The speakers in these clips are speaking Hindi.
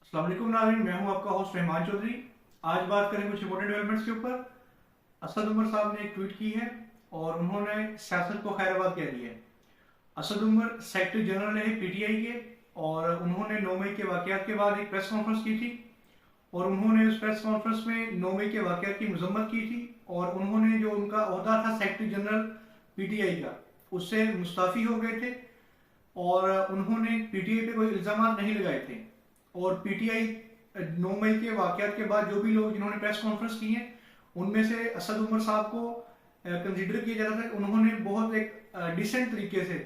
अस्सलाम वालेकुम नाज़रीन, मैं हूं आपका होस्ट रहमान चौधरी। आज बात करें कुछ इंपॉर्टेंट डेवलपमेंट्स के ऊपर। असद उमर साहब ने एक ट्वीट की है और उन्होंने सियासत को खैराबाद कह दिया है। असद उमर सेक्रेटरी जनरल है पीटीआई के और उन्होंने 9 मई के वाकयात के बाद एक प्रेस कॉन्फ्रेंस की थी और उन्होंने उस प्रेस कॉन्फ्रेंस में 9 मई के वाकयात की मजम्मत की थी और उन्होंने जो उनका ओहदा था सेक्रेटरी जनरल पीटीआई का, उससे मुस्ताफ़ी हो गए थे और उन्होंने पीटीआई पे कोई इल्जाम नहीं लगाए थे। और पीटीआई 9 मई के वाकयात के बाद जो भी लोग जिन्होंने प्रेस कॉन्फ्रेंस की है उनमें से असद उमर साहब को कंसीडर किया जाता था। उन्होंने बहुत एक डिसेंट तरीके से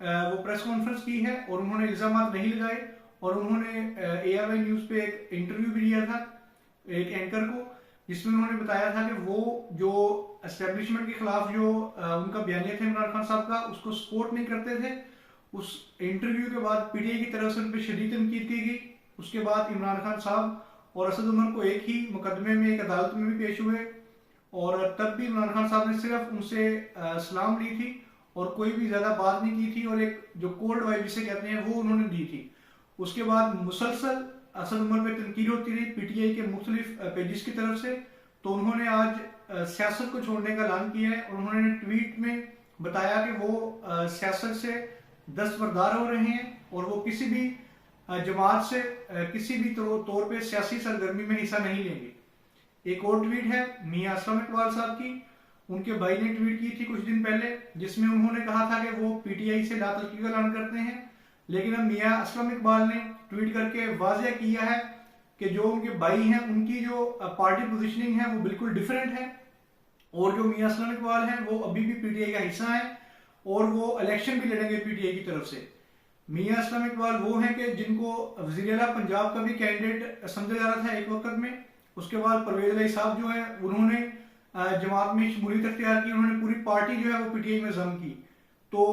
वो प्रेस कॉन्फ्रेंस की है और उन्होंने इल्जाम नहीं लगाए और उन्होंने ARY न्यूज पे एक इंटरव्यू भी दिया था एक एंकर को, जिसमें उन्होंने बताया था कि वो जो एस्टेब्लिशमेंट के खिलाफ जो उनका बयानिया था इमरान खान साहब का, उसको सपोर्ट नहीं करते थे। उस इंटरव्यू के बाद पीटीआई की तरफ से उन पर शदीद तनकीद की गई। उसके बाद इमरान खान साहब और असद उमर को एक ही मुकदमे में एक अदालत में भी पेश हुए और तब भी इमरान खान साहब ने सिर्फ उनसे सलाम ली थी और कोई भी ज्यादा बात नहीं की थी और एक जो कोल्ड वाइब जिसे कहते हैं वो उन्होंने दी थी। उसके बाद मुसलसल असद उमर पे तनकीद होती रही पीटीआई के मुख्तलिफ पेजेस की तरफ से। तो उन्होंने आज सियासत को छोड़ने का ऐलान किया है और उन्होंने ट्वीट में बताया कि वो सियासत से दस्तबरदार हो रहे हैं और वो किसी भी जमात से किसी भी तौर पे सियासी सरगर्मी में हिस्सा नहीं लेंगे। एक और ट्वीट है मियां असलम इकबाल साहब की। उनके भाई ने ट्वीट की थी कुछ दिन पहले, जिसमें उन्होंने कहा था कि वो पीटीआई से लातल्की का ऐलान करते हैं, लेकिन अब मियां असलम इकबाल ने ट्वीट करके वाज़ेह किया है कि जो उनके भाई हैं उनकी जो पार्टी पोजिशनिंग है वो बिल्कुल डिफरेंट है और जो मियां असलम इकबाल हैं वो अभी भी पीटीआई का हिस्सा है और वो इलेक्शन भी लड़ेंगे पीटीआई की तरफ से। मियां असलम इकबाल वो हैं कि जिनको वज़ीर आला पंजाब का भी कैंडिडेट समझा जा रहा था एक वक्त में। उसके बाद परवेज इलाही साहब जो है उन्होंने जमात में शमूलियत अख्तियार की, उन्होंने पूरी पार्टी जो है वो पीटीआई में जम की। तो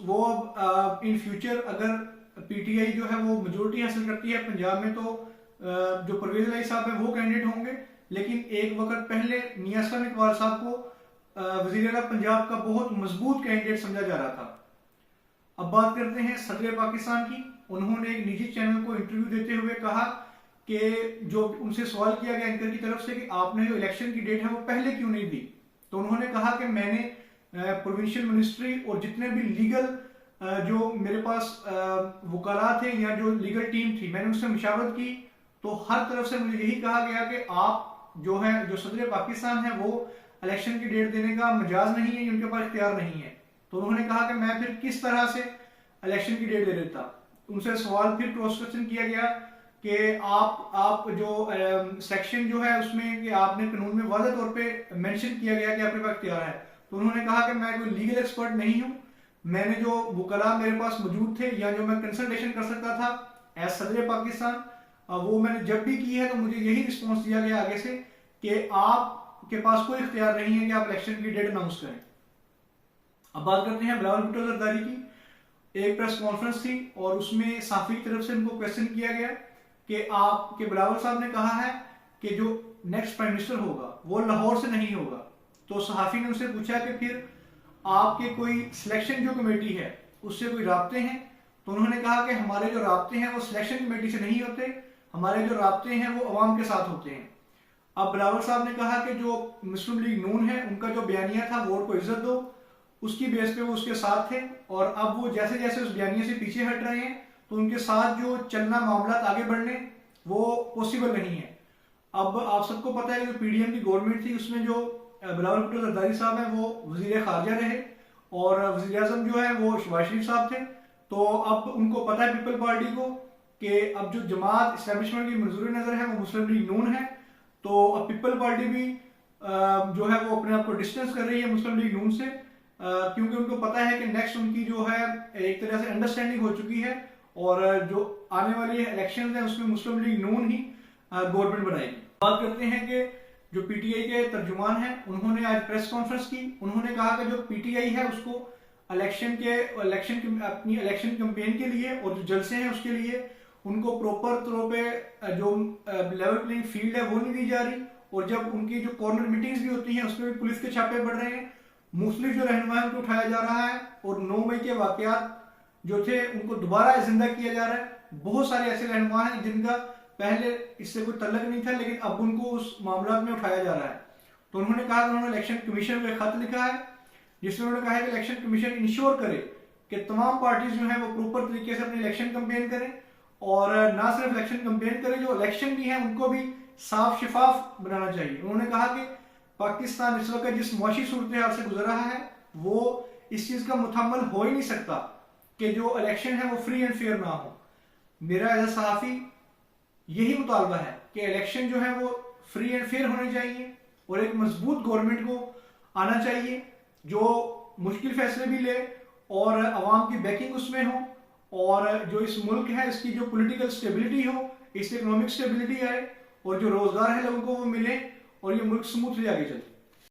वो अब इन फ्यूचर अगर पीटीआई जो है वो मेजोरिटी हासिल करती है पंजाब में तो जो परवेज इलाही साहब है वो कैंडिडेट होंगे। लेकिन एक वक्त पहले मियां असलम इकबाल साहब को वज़ीर आला पंजाब का बहुत मजबूत कैंडिडेट समझा जा रहा था। अब बात करते हैं सदर पाकिस्तान की। उन्होंने एक निजी चैनल को इंटरव्यू देते हुए कहा कि जो उनसे सवाल किया गया एंकर की तरफ से कि आपने जो इलेक्शन की डेट है वो पहले क्यों नहीं दी, तो उन्होंने कहा कि मैंने प्रोविंशियल मिनिस्ट्री और जितने भी लीगल जो मेरे पास वकाला थे या जो लीगल टीम थी मैंने उससे मुशावरत की, तो हर तरफ से मुझे यही कहा गया कि आप जो है जो सदर पाकिस्तान है वो इलेक्शन की डेट देने का मजाज नहीं है, उनके पास इख्तियार नहीं है। तो उन्होंने कहा कि मैं फिर किस तरह से इलेक्शन की डेट दे देता। उनसे सवाल फिर क्रॉस क्वेश्चन किया गया कि आप जो सेक्शन जो है उसमें कि आपने कानून में वाज़ेह तौर पे मेंशन किया गया कि आपके पास इख्तियार है, तो उन्होंने कहा कि मैं कोई लीगल एक्सपर्ट नहीं हूं, मैंने जो वकला मेरे पास मौजूद थे या जो मैं कंसल्टेशन कर सकता था एज सदर पाकिस्तान वो मैंने जब भी की है तो मुझे यही रिस्पॉन्स दिया गया आगे से कि आपके पास कोई इख्तियार नहीं है कि आप इलेक्शन की डेट अनाउंस करें। अब बात करते हैं बिलावल भुट्टो जरदारी की। एक प्रेस कॉन्फ्रेंस थी और उसमें साफी की तरफ से उनको क्वेश्चन किया गया कि आपके बिलावल साहब ने कहा है कि जो नेक्स्ट प्राइम मिनिस्टर होगा वो लाहौर से नहीं होगा। तो सहाफी ने उनसे पूछा कि फिर आपके कोई सिलेक्शन जो कमेटी है उससे कोई राब्ते हैं, तो उन्होंने कहा कि हमारे जो राब्ते हैं वो सिलेक्शन कमेटी से नहीं होते, हमारे जो राब्ते हैं वो अवाम के साथ होते हैं। अब बिलावल साहब ने कहा कि जो मुस्लिम लीग नून है उनका जो बयानिया था वोट को इज्जत दो, उसकी बेस पे वो उसके साथ थे और अब वो जैसे जैसे उस बयानिया से पीछे हट रहे हैं तो उनके साथ जो चलना मामला आगे बढ़ने वो पॉसिबल नहीं है। अब आप सबको पता है कि जो पीडीएम की गवर्नमेंट थी उसमें जो बिलावल भुट्टो जरदारी साहब हैं वो वजीर खारजा रहे और वजीर आजम जो है वो शहबाज शरीफ साहब थे। तो अब उनको पता है पीपल पार्टी को कि अब जो जमात इस्टेब्लिशमेंट की मंजूरी नजर है वो मुस्लिम लीग नून है, तो अब पीपल पार्टी भी जो है वो अपने आप को डिस्टेंस कर रही है मुस्लिम लीग नून से, क्योंकि उनको पता है कि नेक्स्ट उनकी जो है एक तरह से अंडरस्टैंडिंग हो चुकी है और जो आने वाली इलेक्शन है उसमें मुस्लिम लीग नून ही गवर्नमेंट बनाएगी। बात करते हैं कि जो पीटीआई के तर्जुमान हैं उन्होंने आज प्रेस कॉन्फ्रेंस की। उन्होंने कहा कि जो पीटीआई है उसको अपनी इलेक्शन कैंपेन के लिए और जो जलसे हैं उसके लिए उनको प्रॉपर तौर पे जो लेवल प्लेइंग फील्ड है वो नहीं दी जा रही और जब उनकी जो कॉर्नर मीटिंग्स भी होती हैं उसमें भी पुलिस के छापे बढ़ रहे हैं, मुख्तलिफ जो रहनुमा है उनको उठाया जा रहा है और 9 मई के वाकयात जो थे उनको दोबारा जिंदा किया जा रहा है। बहुत सारे ऐसे रहनुमा हैं जिनका पहले इससे कोई तल्लक नहीं था, लेकिन अब उनको उस मामला में उठाया जा रहा है। तो उन्होंने कहा कि उन्होंने इलेक्शन कमीशन को एक खत लिखा है जिसमें उन्होंने कहा है कि इलेक्शन कमीशन इंश्योर करे कि तमाम पार्टीज जो है वो प्रॉपर तरीके से अपनी इलेक्शन कैंपेन करें, और ना सिर्फ इलेक्शन कैंपेन करें, जो इलेक्शन भी है उनको भी साफ शिफाफ बनाना चाहिए। उन्होंने कहा कि पाकिस्तान इस वक्त जिस मुआशी सूरत हाल से गुजर रहा है वो इस चीज का मुतहम्मल हो ही नहीं सकता कि जो इलेक्शन है वो फ्री एंड फेयर ना हो। मेरा एज सहाफी यही मुतालबा है कि इलेक्शन जो है वो फ्री एंड फेयर होने चाहिए और एक मजबूत गवर्नमेंट को आना चाहिए जो मुश्किल फैसले भी ले और अवाम की बैकिंग उसमें हो, और जो इस मुल्क है इसकी जो पॉलिटिकल स्टेबिलिटी हो, इससे इकोनॉमिक स्टेबिलिटी आए और जो रोजगार है लोगों को वो मिले और ये मुल्क स्मूथली आगे चले।